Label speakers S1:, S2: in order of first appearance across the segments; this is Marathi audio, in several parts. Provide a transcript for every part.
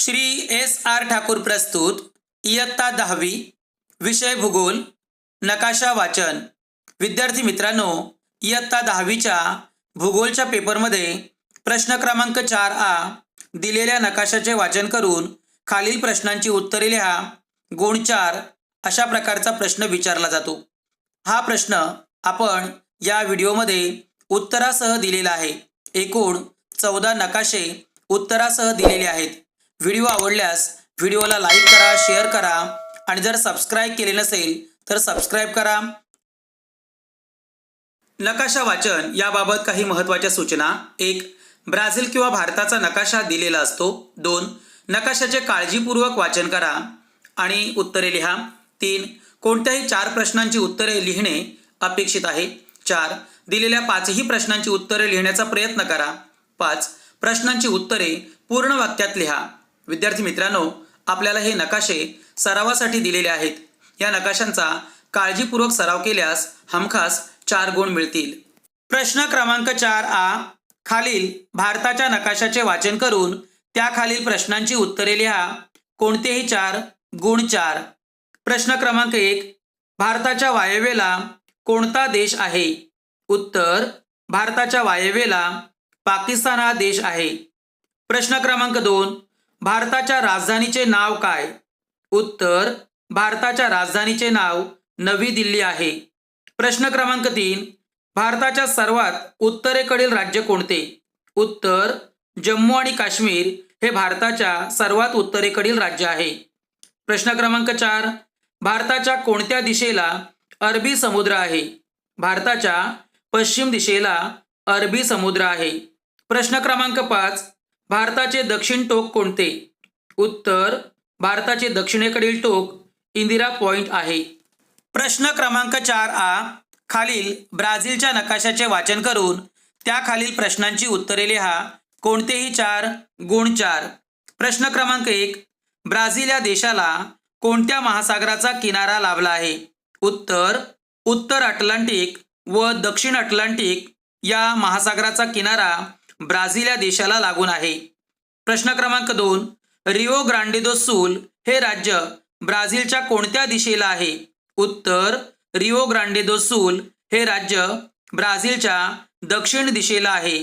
S1: श्री S.R. ठाकूर प्रस्तुत इयत्ता 10वी विषय भूगोल नकाशा वाचन। विद्यार्थी मित्रांनो, इयत्ता 10वीच्या भूगोलच्या पेपरमध्ये प्रश्न क्रमांक 4A दिलेल्या नकाशाचे वाचन करून खालील प्रश्नांची उत्तरे लिहा। गुण 4 अशा प्रकारचा प्रश्न विचारला जातो। हा प्रश्न आपण या व्हिडिओमध्ये उत्तरासह दिलेला आहे। एकूण 14 नकाशे उत्तरासह दिलेले आहेत। व्हिडिओ आवडल्यास व्हिडिओला लाईक करा, शेअर करा आणि जर सबस्क्राईब केले नसेल तर सबस्क्राईब करा। नकाशा वाचन याबाबत काही महत्त्वाच्या सूचना। 1. ब्राझील किंवा भारताचा नकाशा दिलेला असतो। 2. नकाशाचे काळजीपूर्वक वाचन करा आणि उत्तरे लिहा। 3. कोणत्याही 4 प्रश्नांची उत्तरे लिहिणे अपेक्षित आहे। 4. दिलेल्या 5ही प्रश्नांची उत्तरे लिहिण्याचा प्रयत्न करा। 5. प्रश्नांची उत्तरे पूर्ण वाक्यात लिहा। विद्यार्थी मित्रांनो, आपल्याला हे नकाशे सरावासाठी दिलेले आहेत। या नकाशांचा काळजीपूर्वक सराव केल्यास हमखास 4 गुण मिळतील। प्रश्न क्रमांक 4A खालील भारताच्या नकाशाचे वाचन करून त्याखालील प्रश्नांची उत्तरे लिहा। कोणतेही 4 गुण 4। प्रश्न क्रमांक 1. भारताच्या वायव्येला कोणता देश आहे? उत्तर: भारताच्या वायव्येला पाकिस्तान हा देश आहे। प्रश्न क्रमांक 2. भारताच्या राजधानीचे नाव काय? उत्तर: भारताच्या राजधानीचे नाव नवी दिल्ली आहे। प्रश्न क्रमांक 3. भारताच्या सर्वात उत्तरेकडील राज्य कोणते? उत्तर: जम्मू आणि काश्मीर हे भारताच्या सर्वात उत्तरेकडील राज्य आहे। प्रश्न क्रमांक 4. भारताच्या कोणत्या दिशेला अरबी समुद्र आहे? भारताच्या पश्चिम दिशेला अरबी समुद्र आहे। प्रश्न क्रमांक 5. भारताचे दक्षिण टोक कोणते? उत्तर: भारताचे दक्षिणेकडील टोक इंदिरा पॉइंट आहे। प्रश्न क्रमांक 4A खालील ब्राझीलच्या नकाशाचे वाचन करून त्याखालील प्रश्नांची उत्तरे लिहा। कोणतेही 4 गुण 4। प्रश्न क्रमांक 1. ब्राझील या देशाला कोणत्या महासागराचा किनारा लाभला आहे? उत्तर: उत्तर अटलांटिक व दक्षिण अटलांटिक या महासागराचा किनारा ब्राझील या देशाला लागून आहे। प्रश्न क्रमांक 2. रिओ ग्रांडे दो सुल हे राज्य ब्राझीलच्या कोणत्या दिशेला आहे? उत्तर: रिओ ग्रांडे दो सुल हे राज्य ब्राझीलच्या दक्षिण दिशेला आहे।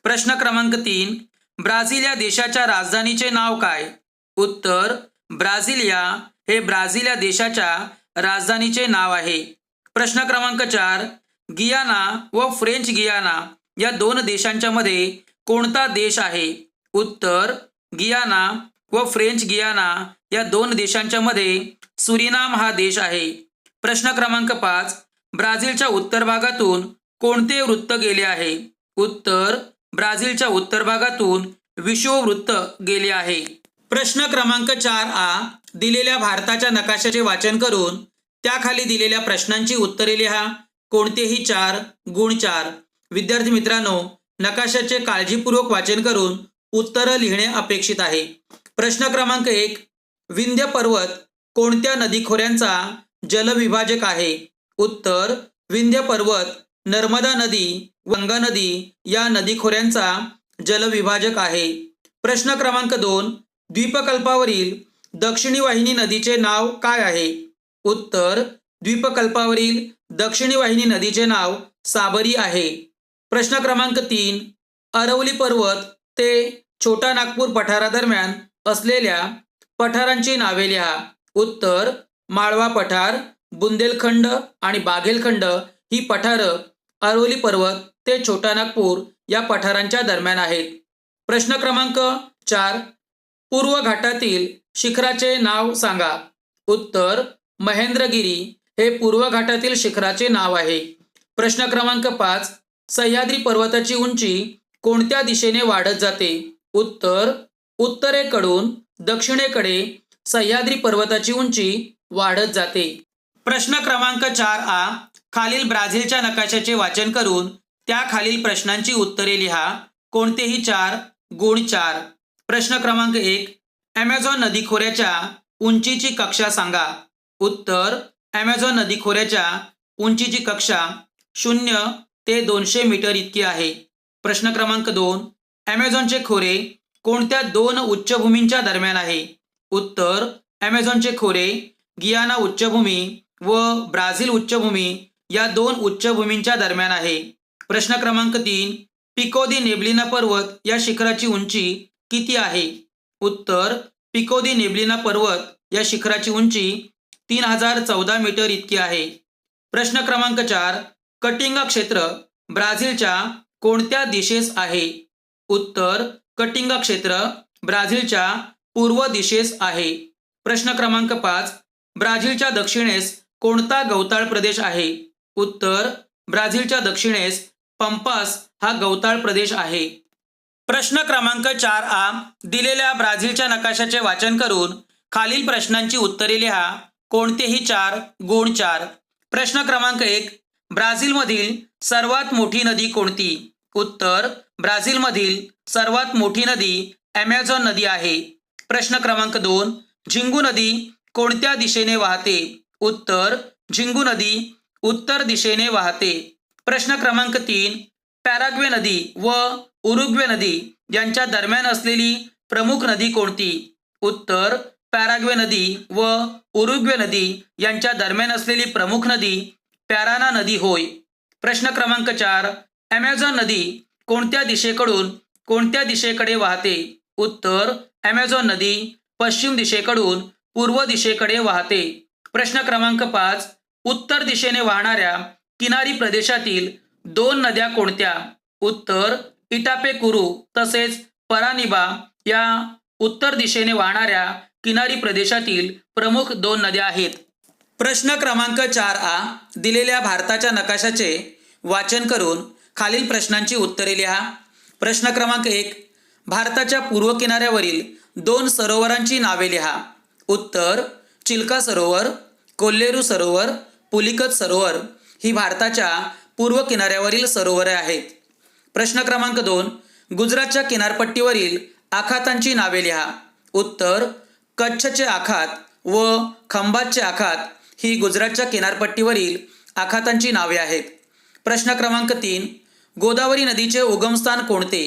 S1: प्रश्न क्रमांक 3. ब्राझील या देशाच्या राजधानीचे नाव काय? उत्तर: ब्राझिलिया हे ब्राझील या देशाच्या राजधानीचे नाव आहे। प्रश्न क्रमांक 4. गियाना व फ्रेंच गियाना या 2 देशांच्या मध्ये कोणता देश आहे? उत्तर: गियाना व फ्रेंच गियाना या 2 देशांच्या मध्ये सुरिनाम हा देश आहे। प्रश्न क्रमांक 5. ब्राझीलच्या उत्तर भागातून कोणते वृत्त गेले आहे? उत्तर: ब्राझीलच्या उत्तर भागातून विषुववृत्त गेले आहे। प्रश्न क्रमांक 4A दिलेल्या भारताच्या नकाशाचे वाचन करून त्याखाली दिलेल्या प्रश्नांची उत्तरे लिहा। कोणतेही 4 गुण 4। विद्यार्थी मित्रांनो, नकाशाचे काळजीपूर्वक वाचन करून उत्तरं लिहिणे अपेक्षित आहे। प्रश्न क्रमांक 1. विंध्य पर्वत कोणत्या नदीखोऱ्यांचा जलविभाजक आहे? उत्तर: विंध्य पर्वत नर्मदा नदी व गंगा नदी या नदीखोऱ्यांचा जलविभाजक आहे। प्रश्न क्रमांक 2. द्वीपकल्पावरील दक्षिणी वाहिनी नदीचे नाव काय आहे? उत्तर: द्वीपकल्पावरील दक्षिणी वाहिनी नदीचे नाव साबरी आहे। प्रश्न क्रमांक 3. अरवली पर्वत ते छोटा नागपूर पठारादरम्यान असलेल्या पठारांची नावे लिहा। उत्तर: माळवा पठार, बुंदेलखंड आणि बाघेलखंड ही पठारं अरवली पर्वत ते छोटा नागपूर या पठारांच्या दरम्यान आहेत। प्रश्न क्रमांक 4. पूर्व घाटातील शिखराचे नाव सांगा। उत्तर: महेंद्रगिरी हे पूर्व घाटातील शिखराचे नाव आहे। प्रश्न क्रमांक 5. सह्याद्री पर्वताची उंची कोणत्या दिशेने वाढत जाते? उत्तर: उत्तरेकडून दक्षिणेकडे सह्याद्री पर्वताची उंची वाढत जाते। प्रश्न क्रमांक 4A खालील ब्राझीलच्या नकाशाचे वाचन करून त्याखालील प्रश्नांची उत्तरे लिहा। कोणतेही 4 गुण 4। प्रश्न क्रमांक 1. ॲमेझॉन नदीखोऱ्याच्या उंचीची कक्षा सांगा। उत्तर: ॲमेझॉन नदीखोऱ्याच्या उंचीची कक्षा 0 ते 200 मीटर इतकी आहे। प्रश्न क्रमांक 2. ॲमेझॉनचे खोरे कोणत्या दोन उच्चभूमींच्या दरम्यान आहे? उत्तर ॲमेझॉनचे खोरे, गियाना उच्चभूमी व ब्राझील उच्चभूमी या दोन उच्चभूमींच्या दरम्यान आहे. प्रश्न क्रमांक 3, पिको दी नेब्लिना पर्वत या शिखराची उंची किती आहे? उत्तर पिको दी नेब्लिना पर्वत या शिखराची उंची 3014 मीटर इतकी आहे. प्रश्न क्रमांक 4, कटिंगा क्षेत्र ब्राझीलच्या कोणत्या दिशेस आहे? उत्तर कटिंगा क्षेत्र ब्राझीलच्या पूर्व दिशेस आहे. प्रश्न क्रमांक 5, ब्राझीलच्या दक्षिणेस कोणता गवताळ प्रदेश आहे? उत्तर ब्राझीलच्या दक्षिणेस पंपास हा गवताळ प्रदेश आहे. प्रश्न क्रमांक 4a, दिलेल्या ब्राझीलच्या नकाशाचे वाचन करून खालील प्रश्नांची उत्तरे लिहा. कोणतेही 4 गुण 4. प्रश्न क्रमांक 1, ब्राझीलमधील सर्वात मोठी नदी कोणती? उत्तर ब्राझीलमधील सर्वात मोठी नदी ॲमेझॉन नदी आहे. प्रश्न क्रमांक 2, झिंगू नदी कोणत्या दिशेने वाहते? उत्तर झिंगू नदी उत्तर दिशेने वाहते. प्रश्न क्रमांक 3, पॅराग्वे नदी व उरुग्वे नदी यांच्या दरम्यान असलेली प्रमुख नदी कोणती? उत्तर पॅराग्वे नदी व उरुग्वे नदी यांच्या दरम्यान असलेली प्रमुख नदी पॅराना नदी होय. प्रश्न क्रमांक 4, ॲमेझॉन नदी कोणत्या दिशेकडून कोणत्या दिशेकडे वाहते? उत्तर ॲमेझॉन नदी पश्चिम दिशेकडून पूर्व दिशेकडे वाहते. प्रश्न क्रमांक 5, उत्तर दिशेने वाहणाऱ्या किनारी प्रदेशातील 2 नद्या कोणत्या? उत्तर इटापेकुरू तसेच परानिबा या उत्तर दिशेने वाहणाऱ्या किनारी प्रदेशातील प्रमुख 2 नद्या आहेत. प्रश्न क्रमांक 4a, दिलेल्या भारताच्या नकाशाचे वाचन करून खालील प्रश्नांची उत्तरे लिहा. प्रश्न क्रमांक 1, भारताच्या पूर्व किनाऱ्यावरील 2 सरोवरांची नावे लिहा. उत्तर चिल्का सरोवर, कोल्लेरू सरोवर, पुलिकत सरोवर ही भारताच्या पूर्व किनाऱ्यावरील सरोवरे आहेत. प्रश्न क्रमांक 2, गुजरातच्या किनारपट्टीवरील आखातांची नावे लिहा. उत्तर कच्छचे आखात व खंबातचे आखात ही गुजरातच्या किनारपट्टीवरील आखातांची नावे आहेत. प्रश्न क्रमांक 3, गोदावरी नदीचे उगमस्थान कोणते?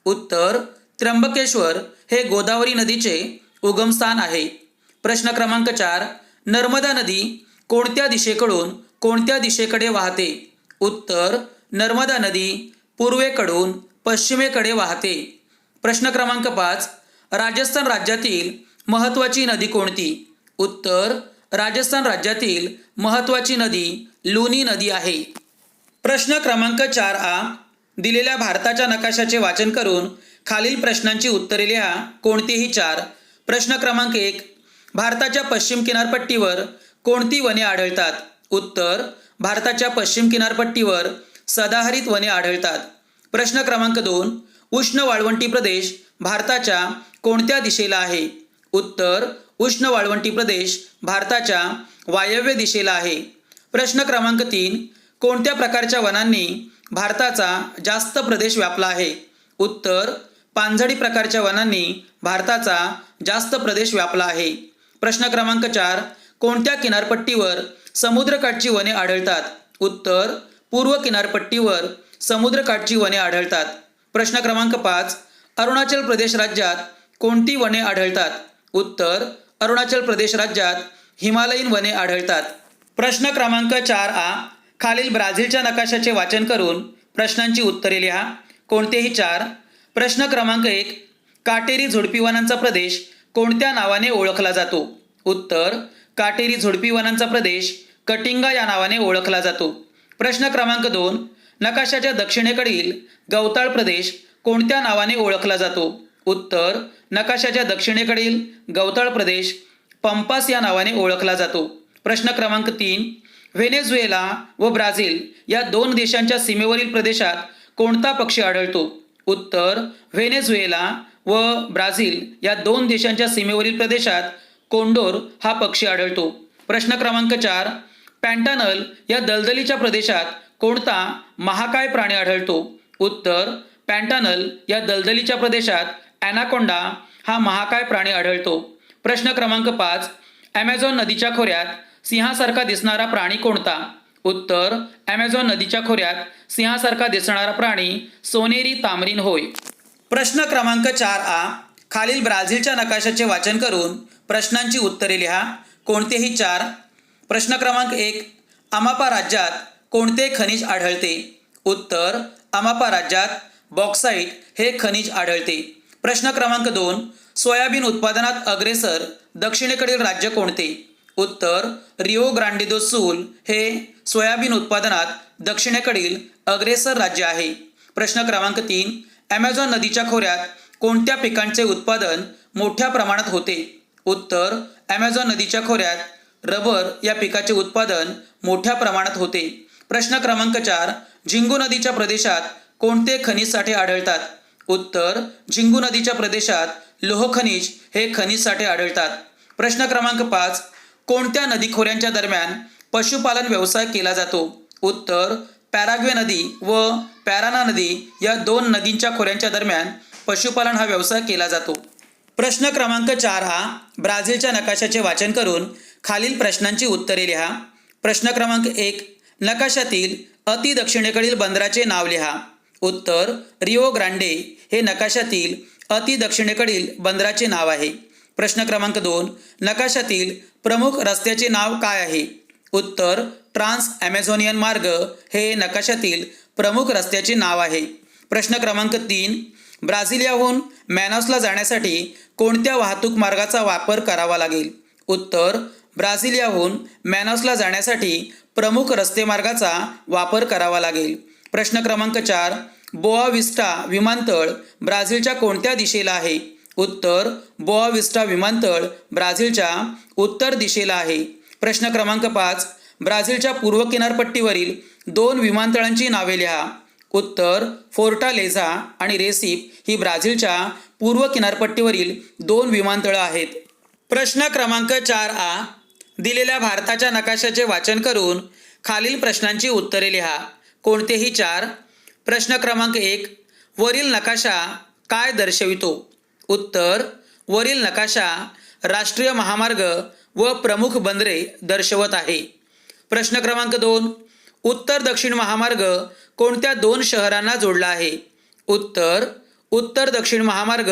S1: उत्तर त्र्यंबकेश्वर हे गोदावरी नदीचे उगमस्थान आहे. प्रश्न क्रमांक 4, नर्मदा नदी कोणत्या दिशेकडून कोणत्या दिशेकडे वाहते? उत्तर नर्मदा नदी पूर्वेकडून पश्चिमेकडे वाहते. प्रश्न क्रमांक 5, राजस्थान राज्यातील महत्त्वाची नदी कोणती? उत्तर राजस्थान राज्यातील महत्त्वाची नदी लुनी नदी आहे. प्रश्न क्रमांक 4a, दिलेल्या भारताच्या नकाशाचे वाचन करून खालील प्रश्नांची उत्तरे लिहा. कोणतेही 4. प्रश्न क्रमांक 1, भारताच्या पश्चिम किनारपट्टीवर कोणती वने आढळतात? उत्तर भारताच्या पश्चिम किनारपट्टीवर सदाहरित वने आढळतात. प्रश्न क्रमांक 2, उष्ण वाळवंटी प्रदेश भारताच्या कोणत्या दिशेला आहे? उत्तर उष्ण वाळवंटी प्रदेश भारताच्या वायव्य दिशेला आहे. प्रश्न क्रमांक 3, कोणत्या प्रकारच्या वनांनी भारताचा जास्त प्रदेश व्यापला आहे? उत्तर पानझडी प्रकारच्या वनांनी भारताचा जास्त प्रदेश व्यापला आहे. प्रश्न क्रमांक 4, कोणत्या किनारपट्टीवर समुद्रकाठची वने आढळतात? उत्तर पूर्व किनारपट्टीवर समुद्रकाठची वने आढळतात. प्रश्न क्रमांक 5, अरुणाचल प्रदेश राज्यात कोणती वने आढळतात? उत्तर अरुणाचल प्रदेश राज्यात हिमालयीन वने आढळतात. प्रश्न क्रमांक 4a, खालील ब्राझीलच्या नकाशाचे वाचन करून प्रश्नांची उत्तरे लिहा. कोणतेही 4. प्रश्न क्रमांक 1, काटेरी झुडपी वनांचा प्रदेश कोणत्या नावाने ओळखला जातो? उत्तर काटेरी झुडपी वनांचा प्रदेश कटिंगा या नावाने ओळखला जातो. प्रश्न क्रमांक 2, नकाशाच्या दक्षिणेकडील गवताळ प्रदेश कोणत्या नावाने ओळखला जातो? उत्तर नकाशाच्या दक्षिणेकडील गवताळ प्रदेश पंपास या नावाने ओळखला जातो. प्रश्न क्रमांक 3, व्हेनेझुएला व ब्राझील या 2 देशांच्या सीमेवरील प्रदेशात कोणता पक्षी आढळतो? उत्तर व्हेनेझुएला व ब्राझील या 2 देशांच्या सीमेवरील प्रदेशात कोंडोर हा पक्षी आढळतो. प्रश्न क्रमांक 4, पॅन्टानल या दलदलीच्या प्रदेशात कोणता महाकाय प्राणी आढळतो? उत्तर पॅन्टानल या दलदलीच्या प्रदेशात ॲनाकोंडा हा महाकाय प्राणी आढळतो. प्रश्न क्रमांक 5, ॲमेझॉन नदीच्या खोऱ्यात सिंहासारखा दिसणारा प्राणी कोणता? उत्तर ॲमेझॉन नदीच्या खोऱ्यात सिंहासारखा दिसणारा प्राणी सोनेरी तामरीन होय. प्रश्न क्रमांक 4A. खालील ब्राझीलच्या नकाशाचे वाचन करून प्रश्नांची उत्तरे लिहा. कोणतेही 4. प्रश्न क्रमांक 1. अमापा राज्यात कोणते खनिज आढळते? उत्तर. अमापा राज्यात बॉक्साईट हे खनिज आढळते. प्रश्न क्रमांक 2. सोयाबीन उत्पादनात अग्रेसर दक्षिणेकडील राज्य कोणते? उत्तर. रिओ ग्रांडे दो सुल हे सोयाबीन उत्पादनात दक्षिणेकडील अग्रेसर राज्य आहे. प्रश्न क्रमांक 3. ॲमेझॉन नदीच्या खोऱ्यात कोणत्या पिकांचे उत्पादन मोठ्या प्रमाणात होते? उत्तर. ॲमेझॉन नदीच्या खोऱ्यात रबर या पिकाचे उत्पादन मोठ्या प्रमाणात होते. प्रश्न क्रमांक 4. झिंगू नदीच्या प्रदेशात कोणते खनिज साठे आढळतात? उत्तर. झिंगू नदीच्या प्रदेशात लोह खनिज हे खनिज साठे आढळतात. प्रश्न क्रमांक 5. कोणत्या नदी खोऱ्यांच्या दरम्यान पशुपालन व्यवसाय केला जातो? उत्तर. पॅराग्वे नदी व पॅराना नदी या 2 नदींच्या खोऱ्यांच्या दरम्यान पशुपालन हा व्यवसाय केला जातो. प्रश्न क्रमांक 4A. ब्राझीलच्या नकाशाचे वाचन करून खालील प्रश्नांची उत्तरे लिहा. प्रश्न क्रमांक 1. नकाशातील अति दक्षिणेकडील बंदराचे नाव लिहा. उत्तर. रिओ ग्रांडे हे नकाशातील अति दक्षिणेकडील बंदराचे नाव आहे. प्रश्न क्रमांक 2. नकाशातील प्रमुख रस्त्याचे नाव काय आहे? उत्तर. ट्रान्स ॲमेझॉनियन मार्ग हे नकाशातील प्रमुख रस्त्याचे नाव आहे. प्रश्न क्रमांक 3. ब्राझिलियाहून मॅनॉसला जाण्यासाठी कोणत्या वाहतूक मार्गाचा वापर करावा लागेल? उत्तर. ब्राझिलियाहून मॅनॉसला जाण्यासाठी प्रमुख रस्ते मार्गाचा वापर करावा लागेल. प्रश्न क्रमांक 4. बोआ विस्टा विमानतळ ब्राझीलच्या कोणत्या दिशेला आहे? उत्तर. बोआ विस्टा विमानतळ ब्राझीलच्या उत्तर दिशेला आहे. प्रश्न क्रमांक 5. ब्राझीलच्या पूर्व किनारपट्टीवरील 2 विमानतळांची नावे लिहा. उत्तर. फोर्टालेझा आणि रेसिफ ही ब्राझीलच्या पूर्व किनारपट्टीवरील 2 विमानतळं आहेत. प्रश्न क्रमांक 4A. दिलेल्या भारताच्या नकाशाचे वाचन करून खालील प्रश्नांची उत्तरे लिहा. कोणतेही 4. प्रश्न क्रमांक 1. वरील नकाशा काय दर्शवितो? उत्तर. वरील नकाशा राष्ट्रीय महामार्ग व प्रमुख बंदरे दर्शवत आहे. प्रश्न क्रमांक 2. उत्तर दक्षिण महामार्ग कोणत्या 2 शहरांना जोडला आहे? उत्तर. उत्तर दक्षिण महामार्ग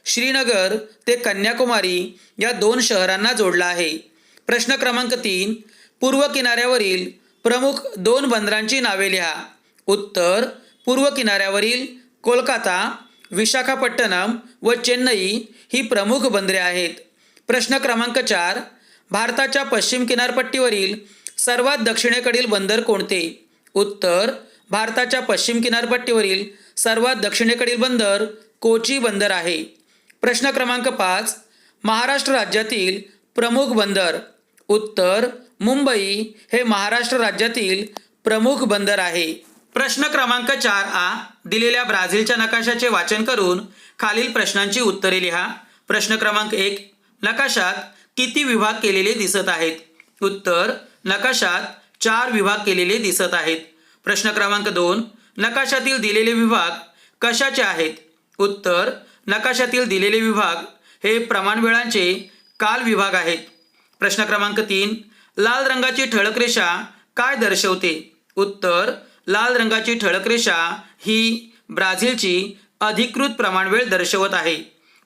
S1: श्रीनगर ते कन्याकुमारी या 2 शहरांना जोडला आहे. प्रश्न क्रमांक 3. पूर्व किनाऱ्यावरील प्रमुख 2 बंदरांची नावे लिहा. उत्तर. पूर्व किनाऱ्यावरील कोलकाता, विशाखापट्टणम व चेन्नई ही प्रमुख बंदरे आहेत. प्रश्न क्रमांक 4. भारताच्या पश्चिम किनारपट्टीवरील सर्वात दक्षिणेकडील बंदर कोणते? उत्तर. भारताच्या पश्चिम किनारपट्टीवरील सर्वात दक्षिणेकडील बंदर कोची बंदर आहे. प्रश्न क्रमांक 5. महाराष्ट्र राज्यातील प्रमुख बंदर. उत्तर. मुंबई हे महाराष्ट्र राज्यातील प्रमुख बंदर आहे. प्रश्न क्रमांक 4A. दिलेल्या ब्राझीलच्या नकाशाचे वाचन करून खालील प्रश्नांची उत्तरे लिहा. प्रश्न क्रमांक 1. नकाशात किती विभाग केलेले दिसत आहेत? उत्तर. नकाशात 4 विभाग केलेले दिसत आहेत. प्रश्न क्रमांक 2. नकाशातील दिलेले विभाग कशाचे आहेत? उत्तर. नकाशातील दिलेले विभाग हे प्रमाणवेळांचे काल विभाग आहेत. प्रश्न क्रमांक 3. लाल रंगाची ठळक रेषा काय दर्शवते? उत्तर. लाल रंगाची ठळक रेषा ही ब्राझीलची अधिकृत प्रमाणवेळ दर्शवत आहे.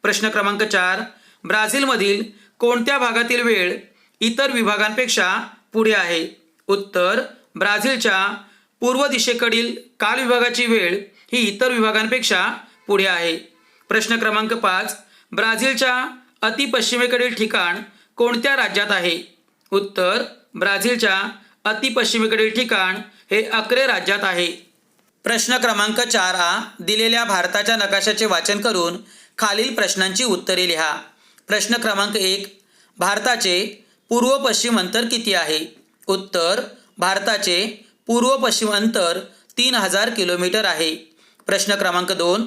S1: प्रश्न क्रमांक 4. ब्राझीलमधील कोणत्या भागातील वेळ इतर विभागांपेक्षा पुढे आहे? उत्तर. ब्राझीलच्या पूर्व दिशेकडील काल विभागाची वेळ ही इतर विभागांपेक्षा पुढे आहे. प्रश्न क्रमांक 5. ब्राझीलच्या अतिपश्चिमेकडील ठिकाण कोणत्या राज्यात आहे? उत्तर. ब्राझीलच्या अतिपश्चिमेकडील ठिकाण हे अक्रे राज्यात आहे. प्रश्न क्रमांक 4A. दिलेल्या भारताच्या नकाशाचे वाचन करून खालील प्रश्नांची उत्तरे लिहा. प्रश्न क्रमांक 1. भारताचे पूर्व पश्चिम अंतर किती आहे? उत्तर. भारताचे पूर्व पश्चिम अंतर 3000 किलोमीटर आहे. प्रश्न क्रमांक 2.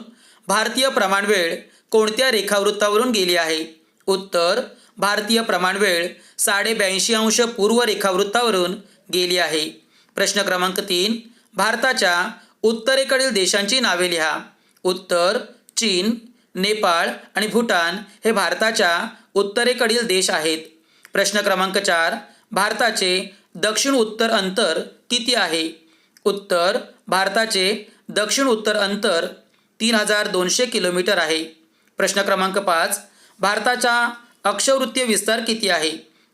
S1: भारतीय प्रमाणवेळ कोणत्या रेखावृत्तावरून गेली आहे? उत्तर. भारतीय प्रमाणवेळ 82.5 पूर्व रेखावृत्तावरून गेली आहे. प्रश्न क्रमांक 3. भारताच्या उत्तरेकडील देशांची नावे लिहा. उत्तर. चीन, नेपाळ आणि भूटान हे भारताच्या उत्तरेकडील देश आहेत. प्रश्न क्रमांक 4. भारताचे दक्षिण उत्तर अंतर किती आहे? उत्तर. भारताचे दक्षिण उत्तर अंतर 3200 किलोमीटर आहे. प्रश्न क्रमांक 5. भारताचा अक्षवृत्तीय विस्तार किती आहे?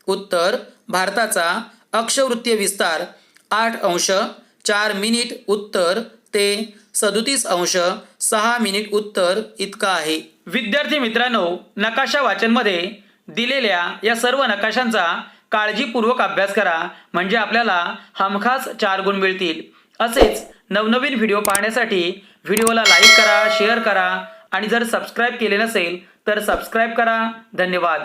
S1: उत्तर: भारताचा अक्षवृत्तीय विस्तार 8 अंश 4 मिनिट उत्तर ते 37 अंश 6 मिनिट उत्तर इतका आहे. विद्यार्थी मित्रांनो, नकाशा वाचनमध्ये दिलेल्या या सर्व नकाशांचा काळजीपूर्वक अभ्यास करा, म्हणजे आपल्याला हमखास 4 गुण मिळतील. असेच नवनवीन व्हिडिओ पाहण्यासाठी व्हिडिओला लाईक करा, शेअर करा आणि जर सबस्क्राईब केले नसेल तर सबस्क्राईब करा. धन्यवाद.